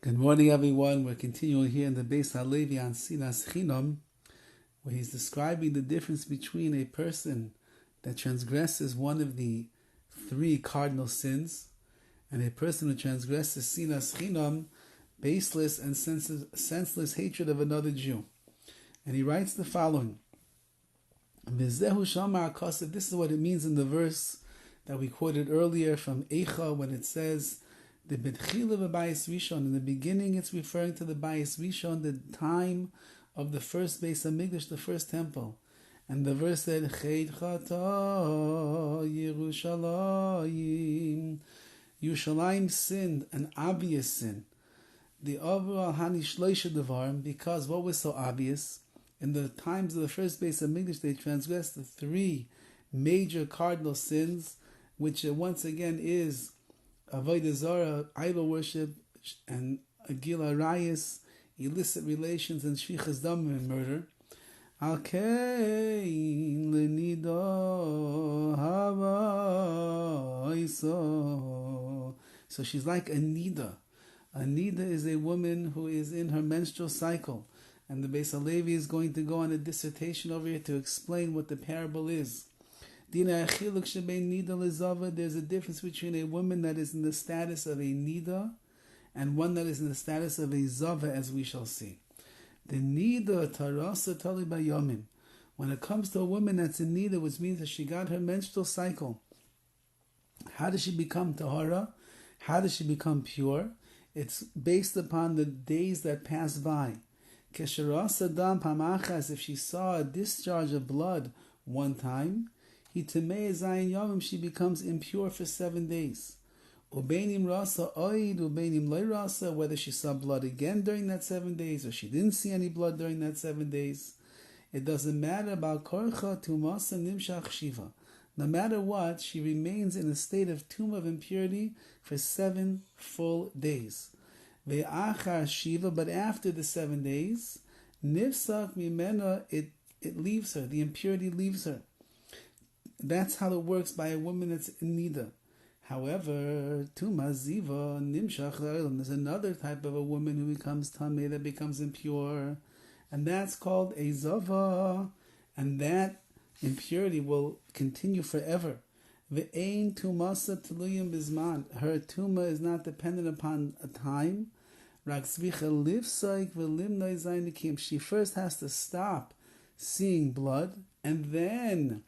Good morning, everyone. We're continuing here in the Beis HaLevi on Sinas Chinam, where he's describing the difference between a person that transgresses one of the three cardinal sins and a person who transgresses Sinas Chinam, baseless and senseless hatred of another Jew. And he writes the following: V'zehu shamar akasav. This is what it means in the verse that we quoted earlier from Eicha, when it says the B'tchila v'bayis rishon. In the beginning, it's referring to the bayis rishon, the time of the first Beis Hamikdash, the first temple. And the verse said, Chet chata Yerushalayim. Yerushalayim sinned, an obvious sin. The overall hani shloisha devarim, because what was so obvious? In the times of the first Beis Hamikdash, they transgressed the three major cardinal sins, which once again is avodah zarah, idol worship, and agila rayas, illicit relations, and shvichas dam, and murder. Al kein lenido havaiso. So she's like a nida. A nida is a woman who is in her menstrual cycle. And the Beis HaLevi is going to go on a dissertation over here to explain what the parable is. There's a difference between a woman that is in the status of a nida and one that is in the status of a zava, as we shall see. The nida tarasa tali bayomim. When it comes to a woman that's in nida, which means that she got her menstrual cycle, how does she become tahara? How does she become pure? It's based upon the days that pass by. Kesherasa dam pamachas. If she saw a discharge of blood one time, she becomes impure for 7 days. Ubeinim rasa oid, ubeinim loy rasa, whether she saw blood again during that 7 days or she didn't see any blood during that 7 days. It doesn't matter about korcha tumasa nimshach shiva. No matter what, she remains in a state of tomb of impurity for 7 full days. Ve'achar shiva, but after the 7 days, nifsak mimena, it leaves her, the impurity leaves her. That's how it works by a woman that's in nida. However, tuma ziva nimshach le'olam. There's another type of a woman who becomes tameh, that becomes impure, and that's called a zava, and that impurity will continue forever. Ve'ein tumasa teluyim bizman. Her tuma is not dependent upon a time. Rak zvicha livsaik v'limnoi zaynikim. She first has to stop seeing blood, and then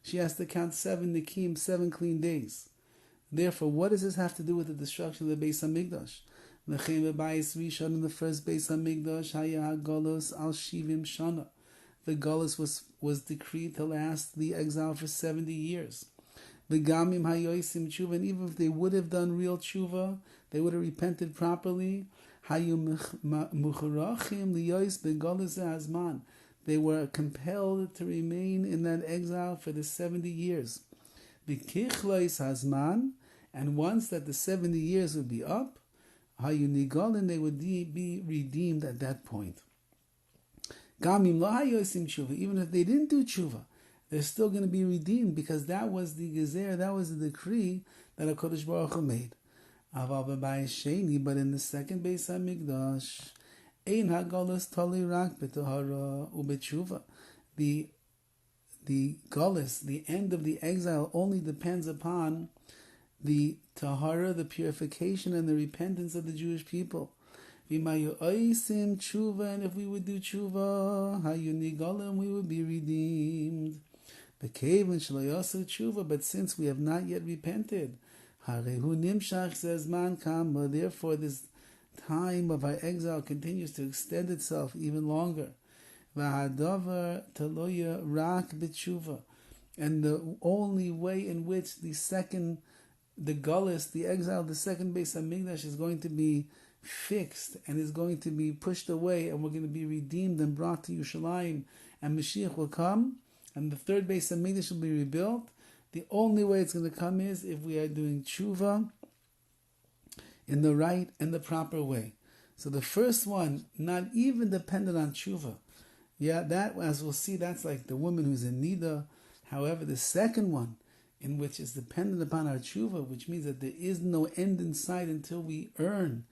she has to count 7 nikim, 7 clean days. Therefore, what does this have to do with the destruction of the Beis Hamikdash? L'chein v'bayis rishon, in the first Beis Hamikdash, haya ha'golos al shivim shana. The golus was decreed to last the exile for 70 years. V'gamim hayosim tshuva, and even if they would have done real tshuva, they would have repented properly. Hayu mucharachim liyois begolus hazman. They were compelled to remain in that exile for the 70 years. V'kichlois hazman, and once that the 70 years would be up, hayu nigolin, they would be redeemed at that point. Gamim lo hayosim tshuva, even if they didn't do tshuva, they're still going to be redeemed, because that was the gezer, that was the decree that HaKadosh Baruch Hu made. Aval b'bayis sheni, but in the second Beis Hamikdash, ein ha'golos tali rak b'tahara u'b'tshuva. The golos, the end of the exile, only depends upon the tahara, the purification and the repentance of the Jewish people. V'mayu oisim tshuva, and if we would do tshuva, hayu nigolim, we would be redeemed. B'kevan shelo yasu tshuva, but since we have not yet repented, harehu nimshach zezman kama, therefore this time of our exile continues to extend itself even longer. V'hadavar taloya rak b'tshuva, and the only way in which the gullus, the exile, the second Beis Hamikdash is going to be fixed and is going to be pushed away, and we're going to be redeemed and brought to Yerushalayim, and Mashiach will come, and the third Beis Hamikdash will be rebuilt. The only way it's going to come is if we are doing tshuva in the right and the proper way. So the first one, not even dependent on tshuva. Yeah, that, as we'll see, that's like the woman who's in nida. However, the second one, in which is dependent upon our tshuva, which means that there is no end in sight until we earn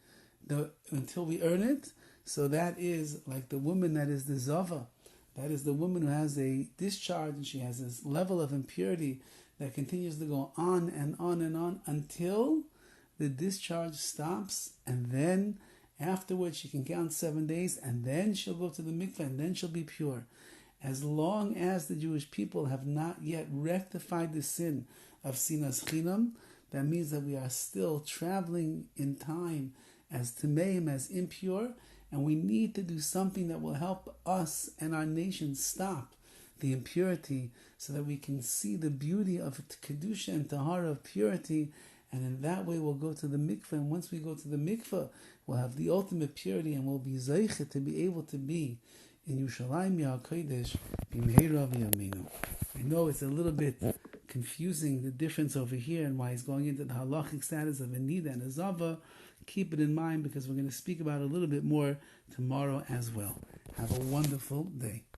until we earn it. So that is like the woman that is the Zava. That is the woman who has a discharge, and she has this level of impurity that continues to go on and on and on until the discharge stops, and then afterwards she can count 7 days, and then she'll go to the mikveh, and then she'll be pure. As long as the Jewish people have not yet rectified the sin of Sinas Chinam, that means that we are still traveling in time as Tameim, as impure, and we need to do something that will help us and our nation stop the impurity so that we can see the beauty of Kedusha and Tahara of purity, and in that way we'll go to the mikveh, and once we go to the mikveh, we'll have the ultimate purity, and we'll be zeichet to be able to be in Yerushalayim HaKodesh b'meira v'yameinu. I know it's a little bit confusing, the difference over here and why he's going into the halachic status of a nida and a zava. Keep it in mind because we're going to speak about it a little bit more tomorrow as well. Have a wonderful day.